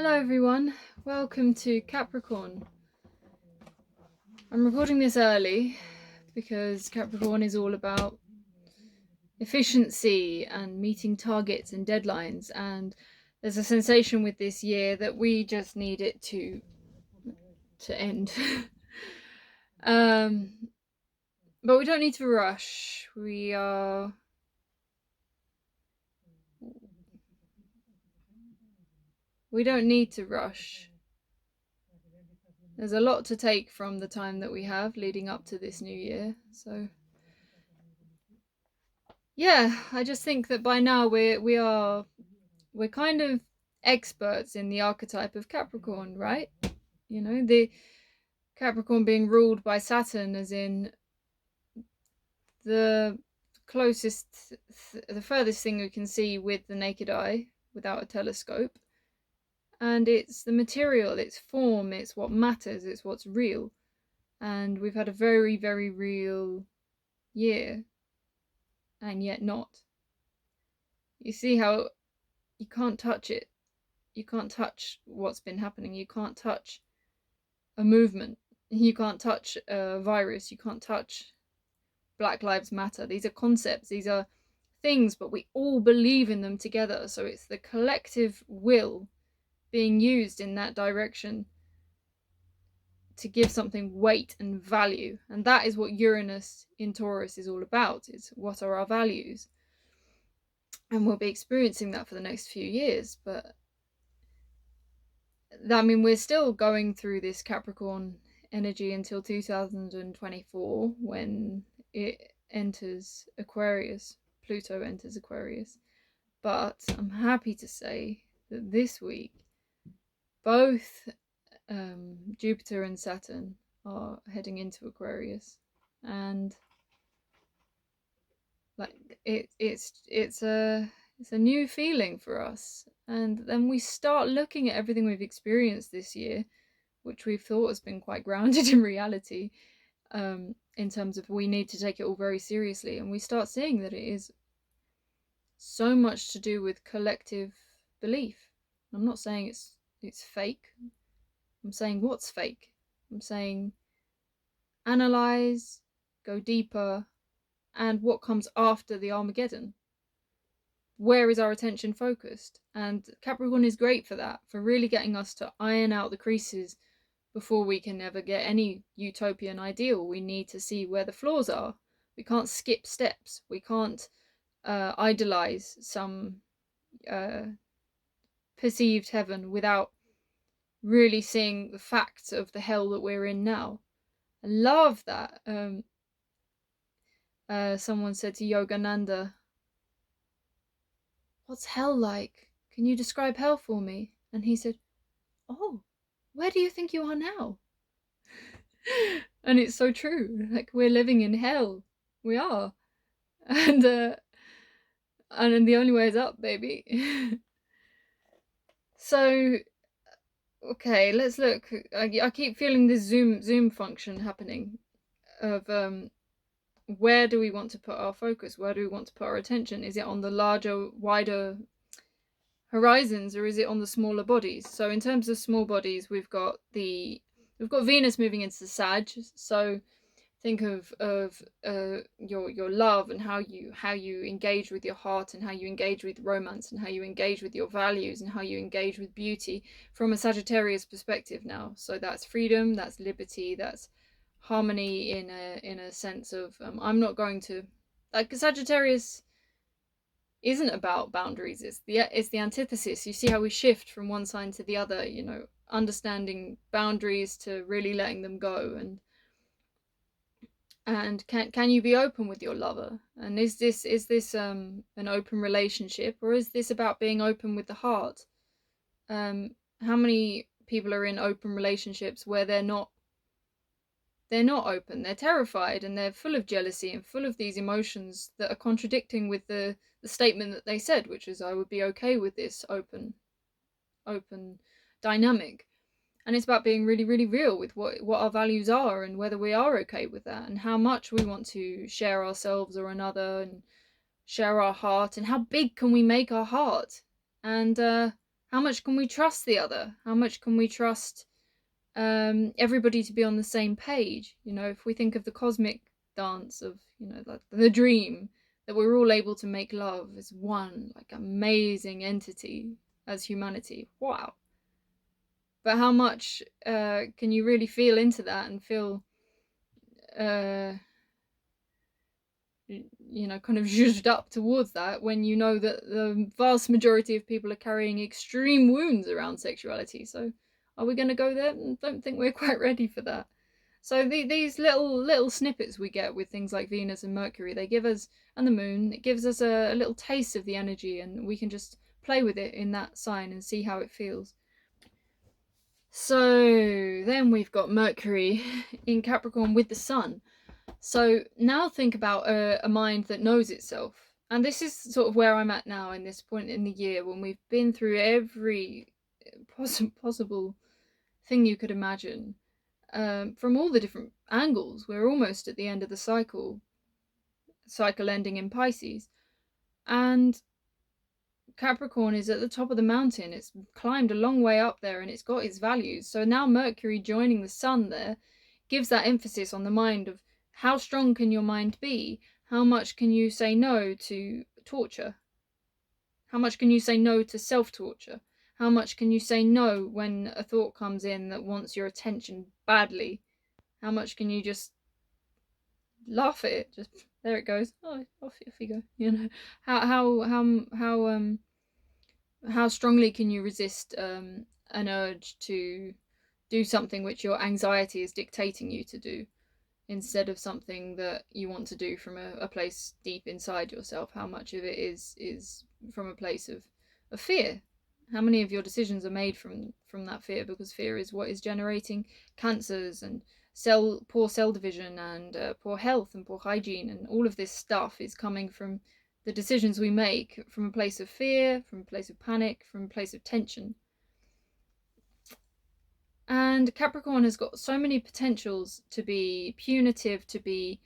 Hello everyone, welcome to Capricorn. I'm recording this early because Capricorn is all about efficiency and meeting targets and deadlines, and there's a sensation with this year that we just need it to end. But we don't need to rush. We don't need to rush. There's a lot to take from the time that we have leading up to this new year, so yeah, I just think that by now we're kind of experts in the archetype of Capricorn, right? You know, the Capricorn being ruled by Saturn, as in the closest, the furthest thing we can see with the naked eye without a telescope. And it's the material, it's form, it's what matters, it's what's real. And we've had a very, very real year, and yet not. You see how you can't touch it. You can't touch what's been happening. You can't touch a movement. You can't touch a virus. You can't touch Black Lives Matter. These are concepts. These are things, but we all believe in them together. So it's the collective will being used in that direction to give something weight and value. And that is what Uranus in Taurus is all about. It's what are our values? And we'll be experiencing that for the next few years. But I mean, we're still going through this Capricorn energy until 2024, when it enters Aquarius. Pluto enters Aquarius. But I'm happy to say that this week, both Jupiter and Saturn are heading into Aquarius, and like it's a new feeling for us. And then we start looking at everything we've experienced this year, which we've thought has been quite grounded in reality, in terms of we need to take it all very seriously, and we start seeing that it is so much to do with collective belief. I'm not saying it's fake. I'm saying what's fake. I'm saying analyze, go deeper, and what comes after the Armageddon. Where is our attention focused? And Capricorn is great for that, for really getting us to iron out the creases before we can ever get any utopian ideal. We need to see where the flaws are. We can't skip steps. We can't idolize some perceived heaven without really seeing the facts of the hell that we're in now. I love that. Someone said to Yogananda, "What's hell like? Can you describe hell for me?" And he said, "Oh, where do you think you are now?" And it's so true. Like, we're living in hell. We are. And the only way is up, baby. So, okay, let's look. I keep feeling this zoom function happening of where do we want to put our focus? Where do we want to put our attention? Is it on the larger, wider horizons, or is it on the smaller bodies? So in terms of small bodies, we've got Venus moving into the Sag. So think of your love, and how you engage with your heart, and how you engage with romance, and how you engage with your values, and how you engage with beauty from a Sagittarius perspective now. So that's freedom, that's liberty, that's harmony in a sense of I'm not going to, like, Sagittarius isn't about boundaries. It's the antithesis. You see how we shift from one side to the other, you know, understanding boundaries to really letting them go. And can you be open with your lover? And is this an open relationship, or is this about being open with the heart? How many people are in open relationships where they're not open, they're terrified, and they're full of jealousy and full of these emotions that are contradicting with the statement that they said, which is, I would be okay with this open dynamic. And it's about being really, really real with what our values are, and whether we are okay with that, and how much we want to share ourselves or another, and share our heart, and how big can we make our heart, and How much can we trust the other? How much can we trust everybody to be on the same page? You know, if we think of the cosmic dance of, you know, like the dream, that we're all able to make love as one, like, amazing entity as humanity. Wow. But how much can you really feel into that and feel, you know, kind of zhuzhed up towards that, when you know that the vast majority of people are carrying extreme wounds around sexuality? So are we going to go there? I don't think we're quite ready for that. So these little snippets we get with things like Venus and Mercury, they give us, and the moon, it gives us a little taste of the energy, and we can just play with it in that sign and see how it feels. So then we've got Mercury in Capricorn with the Sun. So now think about a mind that knows itself. And this is sort of where I'm at now in this point in the year, when we've been through every possible thing you could imagine, from all the different angles. We're almost at the end of the cycle ending in Pisces. And Capricorn is at the top of the mountain. It's climbed a long way up there, and it's got its values. So now Mercury joining the Sun there gives that emphasis on the mind of how strong can your mind be? How much can you say no to torture? How much can you say no to self-torture? How much can you say no when a thought comes in that wants your attention badly? How much can you just laugh at it? Just, there it goes. Oh, off you go. You know, how strongly can you resist an urge to do something which your anxiety is dictating you to do, instead of something that you want to do from a place deep inside yourself? How much of it is from a place of fear? How many of your decisions are made from that fear? Because fear is what is generating cancers and poor cell division and poor health and poor hygiene, and all of this stuff is coming from the decisions we make from a place of fear, from a place of panic, from a place of tension. And Capricorn has got so many potentials to be punitive, to be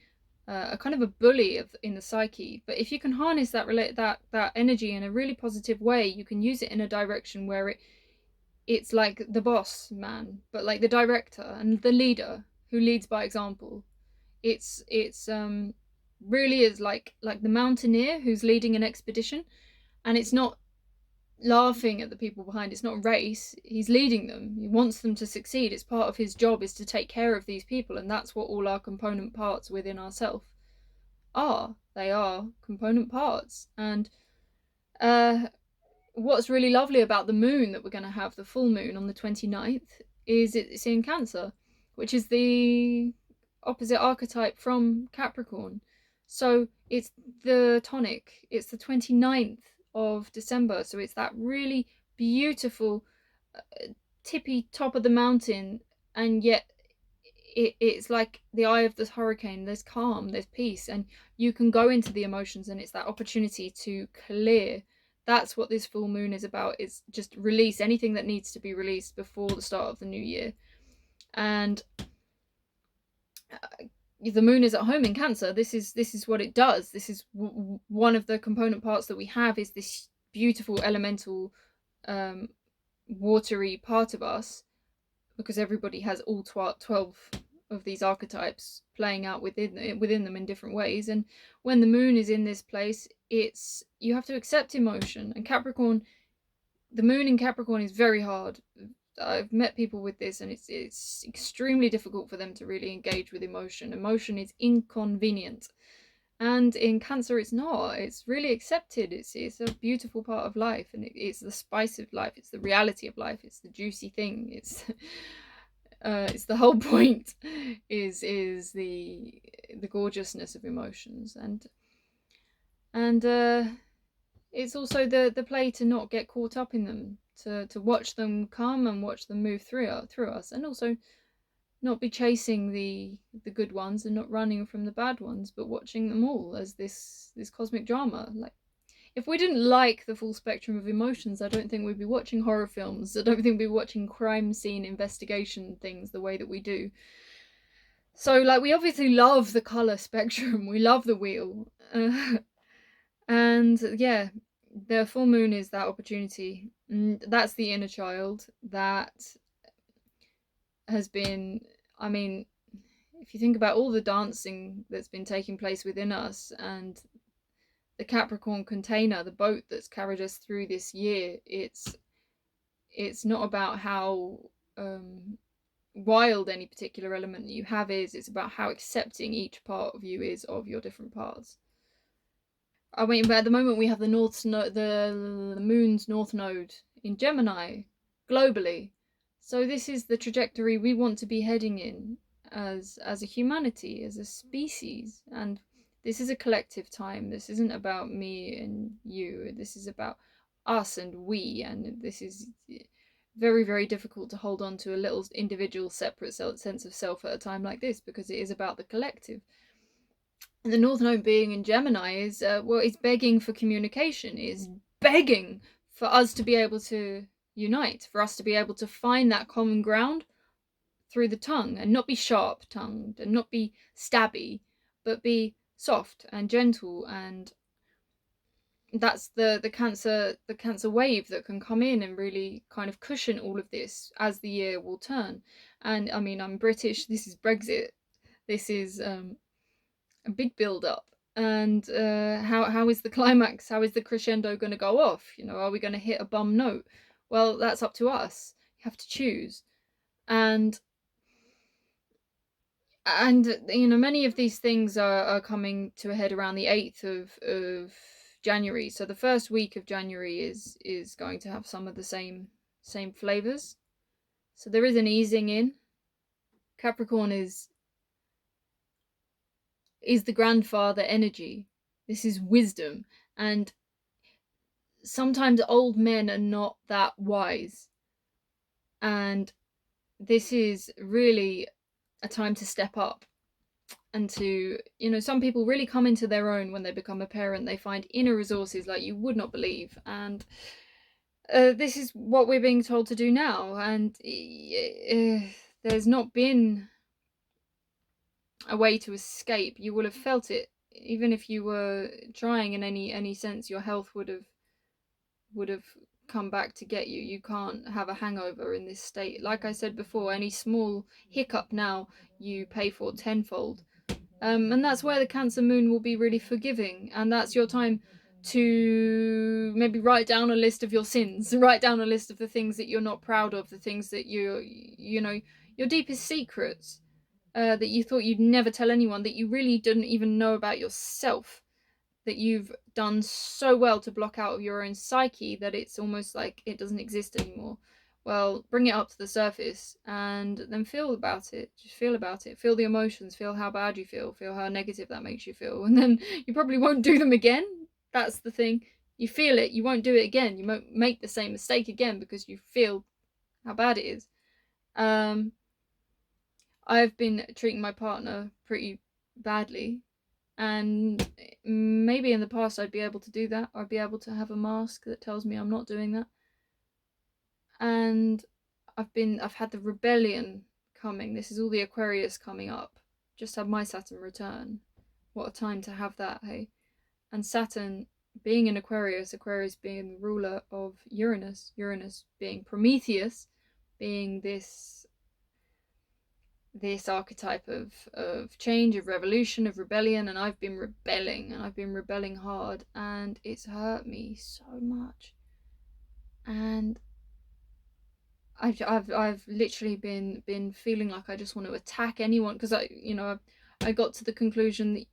a kind of a bully in the psyche. But if you can harness that energy in a really positive way, you can use it in a direction where it's like the boss man, but like the director and the leader who leads by example. It's really is like the mountaineer who's leading an expedition, and it's not laughing at the people behind. It's not a race. He's leading them. He wants them to succeed. It's part of his job is to take care of these people, and that's what all our component parts within ourselves are. They are component parts. And what's really lovely about the moon that we're going to have, the full moon on the 29th, is it's in Cancer, which is the opposite archetype from Capricorn. So it's the tonic. It's the 29th of December. So it's that really beautiful tippy top of the mountain, and yet it's like the eye of the hurricane. There's calm, there's peace, and you can go into the emotions, and it's that opportunity to clear. That's what this full moon is about. It's just release anything that needs to be released before the start of the new year. And the moon is at home in Cancer. This is what it does. This is one of the component parts that we have, is this beautiful elemental watery part of us, because everybody has all 12 of these archetypes playing out within them in different ways. And when the moon is in this place, it's, you have to accept emotion. And Capricorn, the moon in Capricorn is very hard. I've met people with this, and it's extremely difficult for them to really engage with emotion. Emotion is inconvenient. And in Cancer, it's not. It's really accepted. It's a beautiful part of life, and it's the spice of life. It's the reality of life. It's the juicy thing. It's the whole point. Is the gorgeousness of emotions, and it's also the play to not get caught up in them, to watch them come and watch them move through us, and also not be chasing the good ones and not running from the bad ones, but watching them all as this cosmic drama. Like, if we didn't like the full spectrum of emotions, I don't think we'd be watching horror films. I don't think we'd be watching crime scene investigation things the way that we do. So, like, we obviously love the color spectrum. We love the wheel. And yeah, the full moon is that opportunity. That's the inner child that has been, I mean, if you think about all the dancing that's been taking place within us, and the Capricorn container, the boat that's carried us through this year, it's not about how wild any particular element that you have is. It's about how accepting each part of you is of your different parts. I mean, but at the moment we have the the moon's north node in Gemini globally. So this is the trajectory we want to be heading in as a humanity, as a species. And this is a collective time. This isn't about me and you. This is about us and we. And this is very, very difficult to hold on to a little individual separate sense of self at a time like this, because it is about the collective. And the North Node being in Gemini is, well, it's begging for communication, is begging for us to be able to unite, for us to be able to find that common ground through the tongue, and not be sharp tongued and not be stabby, but be soft and gentle. And that's the cancer wave that can come in and really kind of cushion all of this as the year will turn. And I mean, I'm British, this is Brexit, this is a big build up. And how is the climax, how is the crescendo going to go off? You know, are we going to hit a bum note? Well, that's up to us. You have to choose. And you know, many of these things are coming to a head around the 8th of January. So the first week of January is going to have some of the same flavors. So there is an easing in. Capricorn is the grandfather energy. This is wisdom. And sometimes old men are not that wise. And this is really a time to step up and to, you know, some people really come into their own when they become a parent. They find inner resources like you would not believe. And this is what we're being told to do now. And there's not been a way to escape. You will have felt it. Even if you were trying in any sense, your health would have come back to get you. You can't have a hangover in this state. Like I said before, any small hiccup now you pay for tenfold. And that's where the Cancer Moon will be really forgiving. And that's your time to maybe write down a list of your sins, write down a list of the things that you're not proud of, the things that you know, your deepest secrets, that you thought you'd never tell anyone, that you really didn't even know about yourself, that you've done so well to block out of your own psyche that it's almost like it doesn't exist anymore. Well, bring it up to the surface and then feel about it. Just feel about it. Feel the emotions. Feel how bad you feel. Feel how negative that makes you feel. And then you probably won't do them again. That's the thing. You feel it, you won't do it again. You won't make the same mistake again because you feel how bad it is. I've been treating my partner pretty badly, and maybe in the past I'd be able to do that. I'd be able to have a mask that tells me I'm not doing that. And I've had the rebellion coming. This is all the Aquarius coming up. Just had my Saturn return. What a time to have that, hey? And Saturn being in Aquarius, Aquarius being the ruler of Uranus, Uranus being Prometheus, being this archetype of change, of revolution, of rebellion. And I've been rebelling, and I've been rebelling hard, and it's hurt me so much. And I've literally been feeling like I just want to attack anyone, because I got to the conclusion that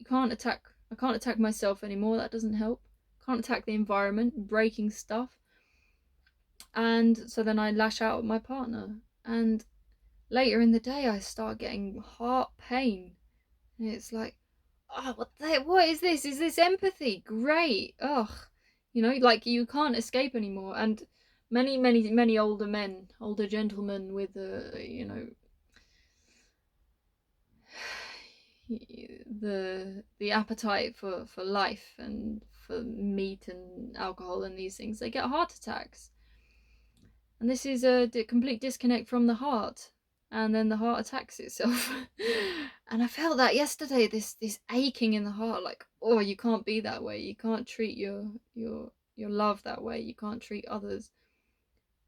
I can't attack myself anymore. That doesn't help. Can't attack the environment, breaking stuff. And so then I lash out at my partner, and later in the day I start getting heart pain, and it's like, oh, what is this? Is this empathy? Great. Ugh, you know, like you can't escape anymore. And many older men, older gentlemen with you know, the appetite for life and for meat and alcohol and these things, they get heart attacks. And this is a complete disconnect from the heart, and then the heart attacks itself. And I felt that yesterday, this aching in the heart, like, oh, you can't be that way. You can't treat your love that way. You can't treat others.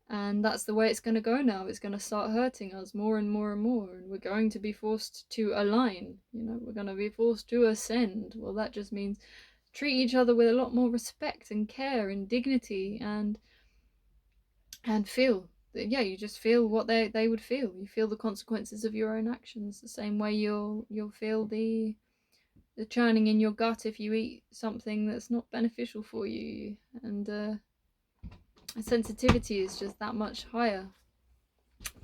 And that's the way it's going to go now. It's going to start hurting us more and more and more. And we're going to be forced to align. We're going to be forced to ascend. Well, that just means treat each other with a lot more respect and care and dignity, and feel. Yeah, you just feel what they would feel. You feel the consequences of your own actions the same way you'll feel the churning in your gut if you eat something that's not beneficial for you. And sensitivity is just that much higher,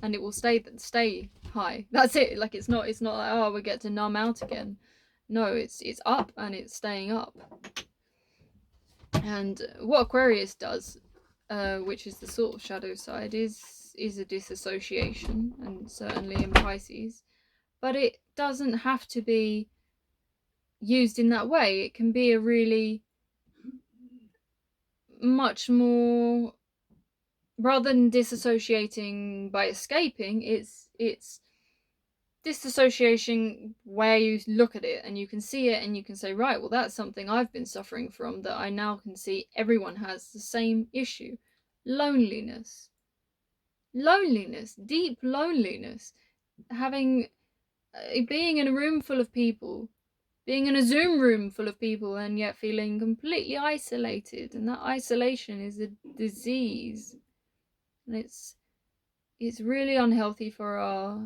and it will stay high. That's it. Like, it's not like, oh, we get to numb out again. No, it's up, and it's staying up. And what Aquarius does, which is the sort of shadow side, is a disassociation, and certainly in Pisces, but it doesn't have to be used in that way. It can be a really much more, rather than disassociating by escaping, it's disassociation where you look at it and you can see it and you can say, right, well, that's something I've been suffering from, that I now can see everyone has the same issue. Loneliness, deep loneliness, being in a room full of people, being in a Zoom room full of people, and yet feeling completely isolated. And that isolation is a disease, and it's really unhealthy for our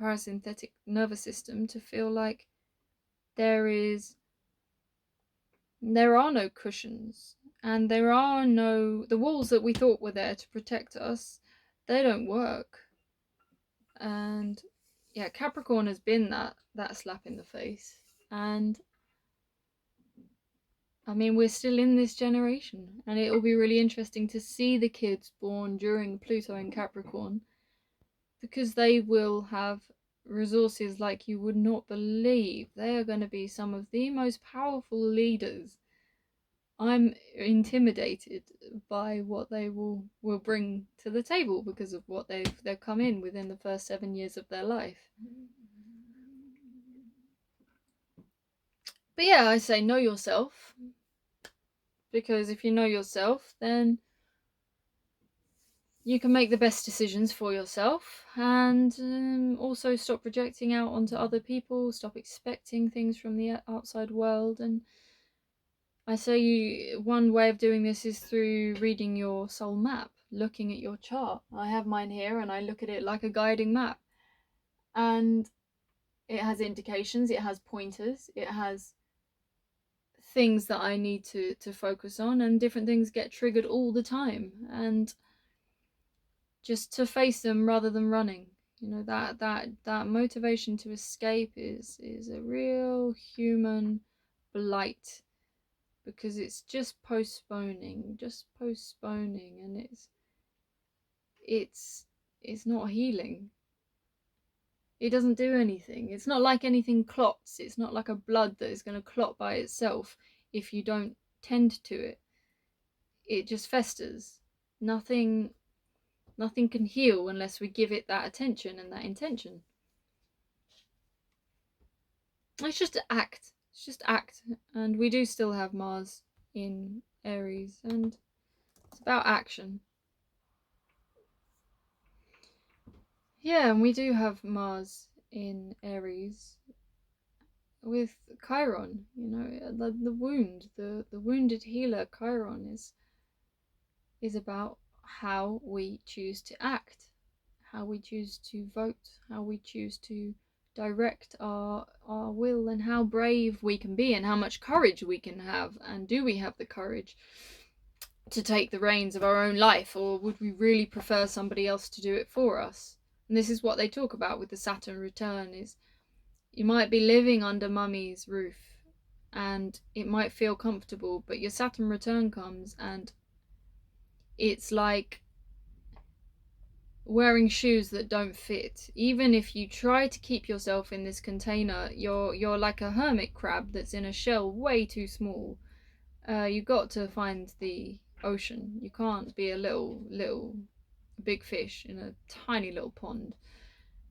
parasympathetic nervous system to feel like there are no cushions, and the walls that we thought were there to protect us, they don't work. And yeah, Capricorn has been that slap in the face. And I mean, we're still in this generation, and it will be really interesting to see the kids born during Pluto in Capricorn, because they will have resources like you would not believe. They are going to be some of the most powerful leaders. I'm intimidated by what they will bring to the table because of what they've come in within the first 7 years of their life. But yeah, I say know yourself, because if you know yourself, then you can make the best decisions for yourself, and also stop projecting out onto other people, stop expecting things from the outside world. And I say one way of doing this is through reading your soul map, looking at your chart. I have mine here, and I look at it like a guiding map, and it has indications, it has pointers, it has things that I need to focus on, and different things get triggered all the time, and just to face them rather than running. That motivation to escape is a real human blight, because it's just postponing, and it's not healing. It doesn't do anything. It's not like anything clots. It's not like a blood that is going to clot by itself if you don't tend to it. It just festers. Nothing can heal unless we give it that attention and that intention. It's just act. And we do still have Mars in Aries, and it's about action. Yeah, and we do have Mars in Aries with Chiron. The wound, the wounded healer. Chiron is about how we choose to act, how we choose to vote, how we choose to direct our will, and how brave we can be, and how much courage we can have. And do we have the courage to take the reins of our own life, or would we really prefer somebody else to do it for us? And this is what they talk about with the Saturn return, is you might be living under mummy's roof and it might feel comfortable, but your Saturn return comes and it's like wearing shoes that don't fit. Even if you try to keep yourself in this container, you're like a hermit crab that's in a shell way too small. You've got to find the ocean. You can't be a little big fish in a tiny little pond.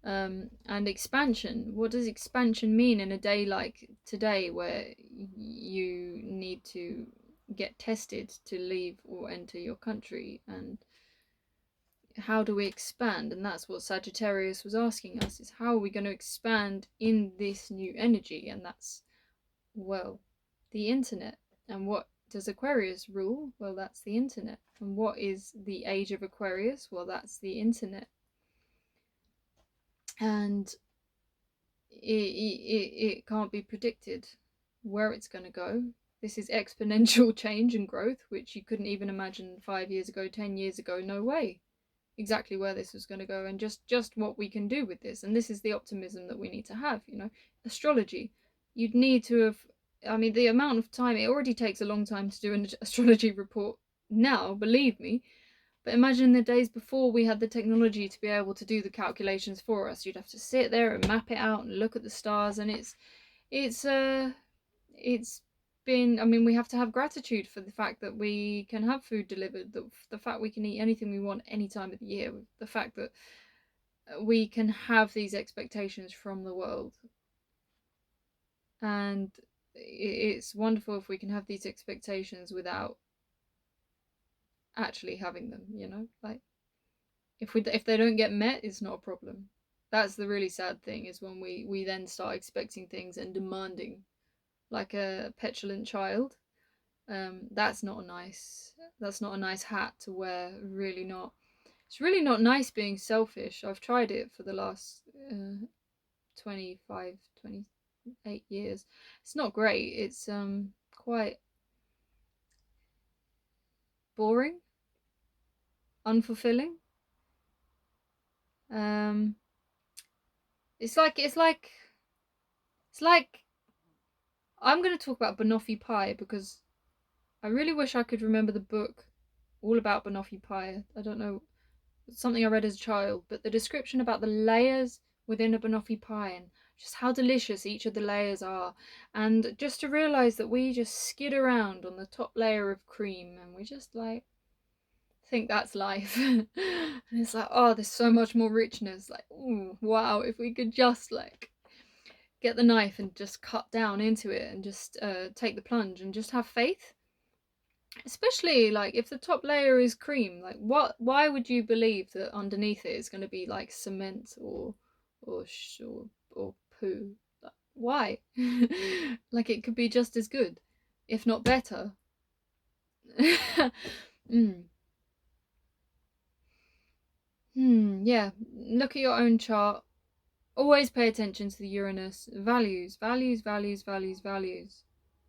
And expansion. What does expansion mean in a day like today, where you need to get tested to leave or enter your country? And how do we expand? And that's what Sagittarius was asking us, is how are we going to expand in this new energy? And that's, well, the internet. And what does Aquarius rule? Well, that's the internet. And what is the age of Aquarius? Well, that's the internet. And it can't be predicted where it's going to go. This is exponential change and growth, which you couldn't even imagine 5 years ago, 10 years ago. No way exactly where this was going to go, and just what we can do with this. And this is the optimism that we need to have. Astrology, you'd need to have, I mean, the amount of time, it already takes a long time to do an astrology report now, believe me. But imagine the days before we had the technology to be able to do the calculations for us. You'd have to sit there and map it out and look at the stars, and it's been, I mean, we have to have gratitude for the fact that we can have food delivered, the fact we can eat anything we want any time of the year, the fact that we can have these expectations from the world. And it's wonderful if we can have these expectations without actually having them, like if they don't get met, it's not a problem. That's the really sad thing, is when we then start expecting things and demanding like a petulant child. That's not a nice hat to wear. Really not. It's really not nice being selfish. I've tried it for the last 25, 28 years. It's not great. It's quite boring, unfulfilling. It's like I'm going to talk about banoffee pie because I really wish I could remember the book all about banoffee pie. I don't know, something I read as a child, but the description about the layers within a banoffee pie and just how delicious each of the layers are, and just to realise that we just skid around on the top layer of cream and we just like think that's life. And it's like, oh, there's so much more richness. Like, ooh, wow, if we could just like get the knife and just cut down into it and just take the plunge and just have faith. Especially like if the top layer is cream, like why would you believe that underneath it is going to be like cement or or poo? Like, why? Like it could be just as good, if not better. mm. Yeah, look at your own chart. Always pay attention to the Uranus values,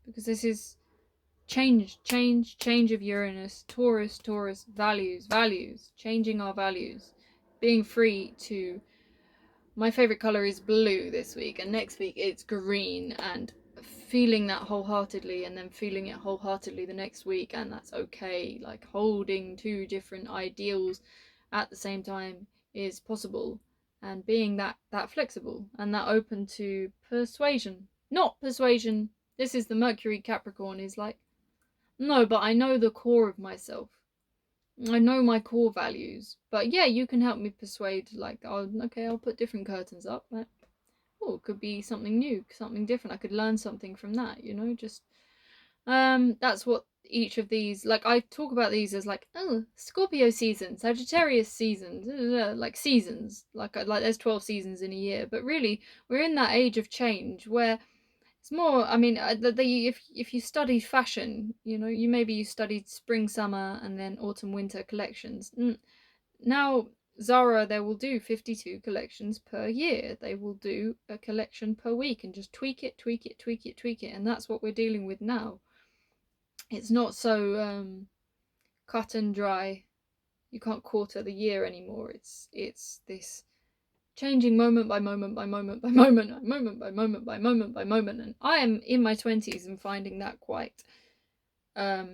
because this is change of Uranus, Taurus, values, changing our values, being free to. My favorite color is blue this week, and next week it's green, and feeling that wholeheartedly, and then feeling it wholeheartedly the next week, and that's okay. Like holding two different ideals at the same time is possible, and being that flexible and that open to persuasion, not persuasion. This is the Mercury Capricorn, is like, no, but I know the core of myself. I know my core values. But yeah, you can help me persuade, like, oh, okay, I'll put different curtains up. Like, oh, it could be something new, something different. I could learn something from that, just that's what each of these, like, I talk about these as like, oh, Scorpio season, Sagittarius season, like seasons, like there's 12 seasons in a year, but really we're in that age of change where it's more, I mean, if you study fashion, you studied spring, summer, and then autumn, winter collections. Now, Zara, they will do 52 collections per year. They will do a collection per week and just tweak it. And that's what we're dealing with now. It's not so cut and dry. You can't quarter the year anymore. It's this changing moment by moment by moment by moment by moment, and I am in my 20s and finding that quite a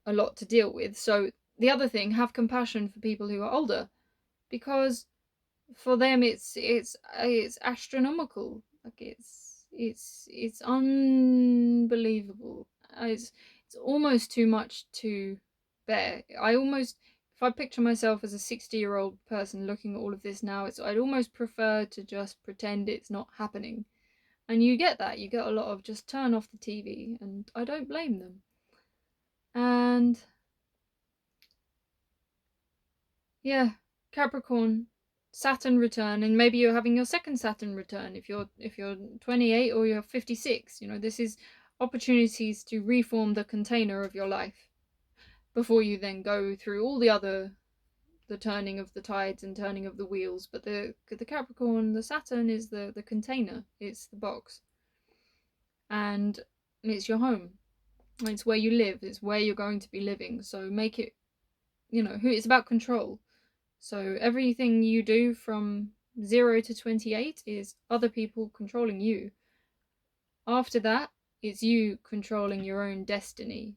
lot to deal with. So the other thing, have compassion for people who are older, because for them it's astronomical. Like it's unbelievable. It's almost too much to bear. If I picture myself as a 60-year-old person looking at all of this now, I'd almost prefer to just pretend it's not happening. And you get that. You get a lot of just turn off the TV, and I don't blame them. And Yeah, Capricorn, Saturn return, and maybe you're having your second Saturn return if you're 28 or you're 56. You know, this is opportunities to reform the container of your life before you then go through all the turning of the tides and turning of the wheels. But the Capricorn, the Saturn is the container. It's the box, and it's your home. It's where you live. It's where you're going to be living. So make it, it's about control. So everything you do from 0 to 28 is other people controlling you. After that, it's you controlling your own destiny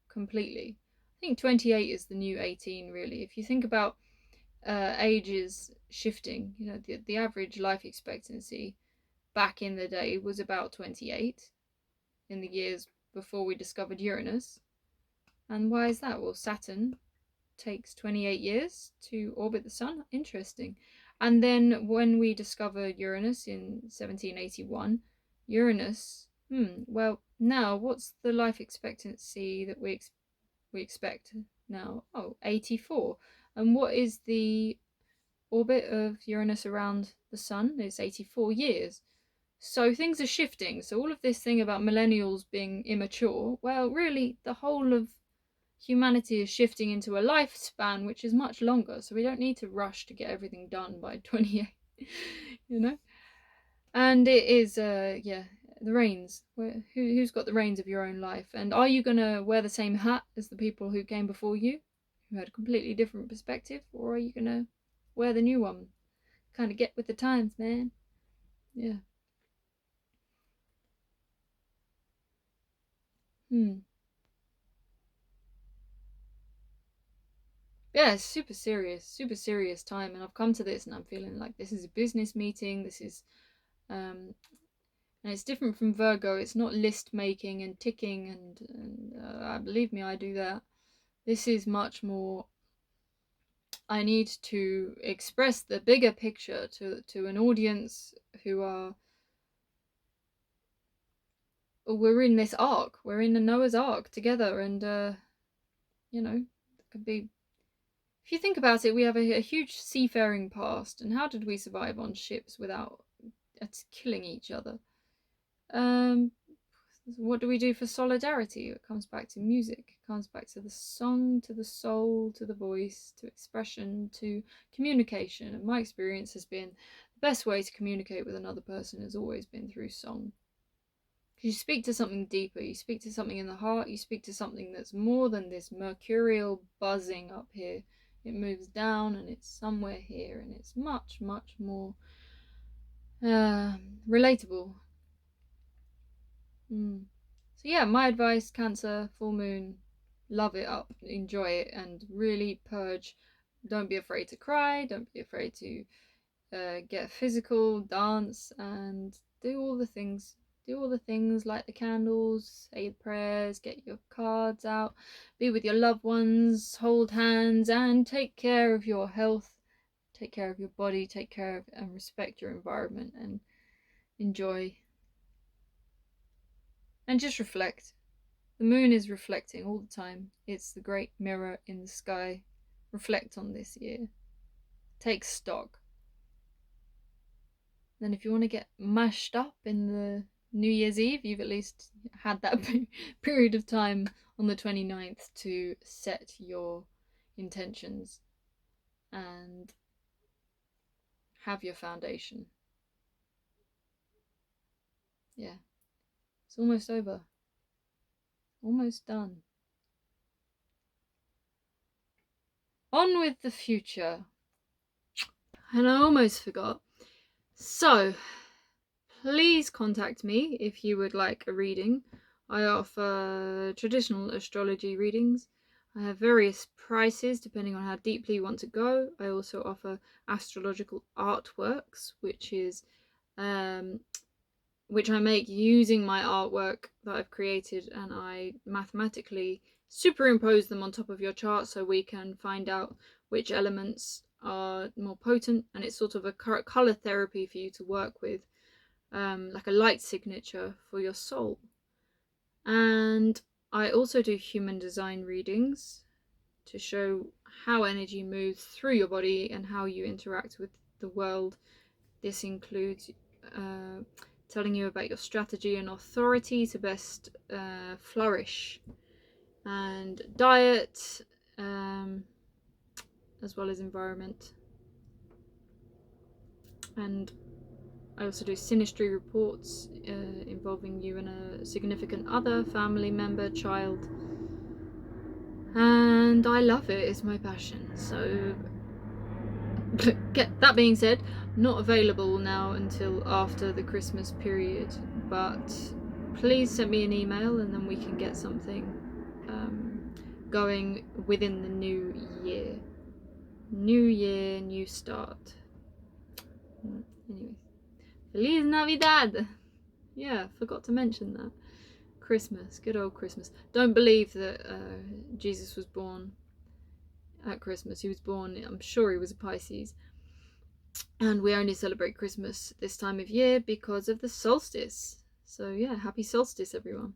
completely. I think 28 is the new 18, really. If you think about ages shifting, the average life expectancy back in the day was about 28 in the years before we discovered Uranus. And why is that? Well, Saturn takes 28 years to orbit the sun. Interesting. And then when we discovered Uranus in 1781, Uranus, well, now what's the life expectancy that we expect now? Oh, 84. And what is the orbit of Uranus around the sun? It's 84 years. So things are shifting. So all of this thing about millennials being immature, well, really, the whole of humanity is shifting into a lifespan which is much longer, so we don't need to rush to get everything done by 28. And it is the reins. Who's got the reins of your own life? And are you gonna wear the same hat as the people who came before you, who had a completely different perspective, or are you gonna wear the new one? Kind of get with the times, man. Yeah. Yeah, it's super serious time, and I've come to this and I'm feeling like this is a business meeting. This is and it's different from Virgo. It's not list making and ticking, and believe me, I do that. This is much more. I need to express the bigger picture to an audience who are. We're in this arc. We're in the Noah's Ark together, and it could be. If you think about it, we have a huge seafaring past, and how did we survive on ships without killing each other? What do we do for solidarity? It comes back to music. It comes back to the song, to the soul, to the voice, to expression, to communication. And my experience has been the best way to communicate with another person has always been through song. Because you speak to something deeper, you speak to something in the heart, you speak to something that's more than this mercurial buzzing up here. It moves down and it's somewhere here, and it's much, much more relatable. So yeah, my advice, Cancer, full moon, love it up, enjoy it, and really purge. Don't be afraid to cry, don't be afraid to get physical, dance, and do all the things. Do all the things, light the candles, say the prayers, get your cards out, be with your loved ones, hold hands, and take care of your health, take care of your body, take care of and respect your environment, and enjoy. And just reflect. The moon is reflecting all the time. It's the great mirror in the sky. Reflect on this year. Take stock. Then if you want to get mashed up in the New Year's Eve, you've at least had that period of time on the 29th to set your intentions and have your foundation. Yeah. It's almost over. Almost done. On with the future. And I almost forgot. So, please contact me if you would like a reading. I offer traditional astrology readings. I have various prices depending on how deeply you want to go. I also offer astrological artworks, which I make using my artwork that I've created, and I mathematically superimpose them on top of your chart so we can find out which elements are more potent, and it's sort of a color therapy for you to work with, like a light signature for your soul. And I also do human design readings to show how energy moves through your body and how you interact with the world. This includes telling you about your strategy and authority to best flourish, and diet, as well as environment. And I also do synastry reports involving you and a significant other, family member, child, and I love it. It's my passion. So that being said, not available now until after the Christmas period, but please send me an email and then we can get something going within the new year. New year, new start. Anyway, Feliz Navidad! Yeah, forgot to mention that. Christmas, good old Christmas. Don't believe that Jesus was born at Christmas. He was born, I'm sure he was a Pisces. And we only celebrate Christmas this time of year because of the solstice. So yeah, happy solstice, everyone.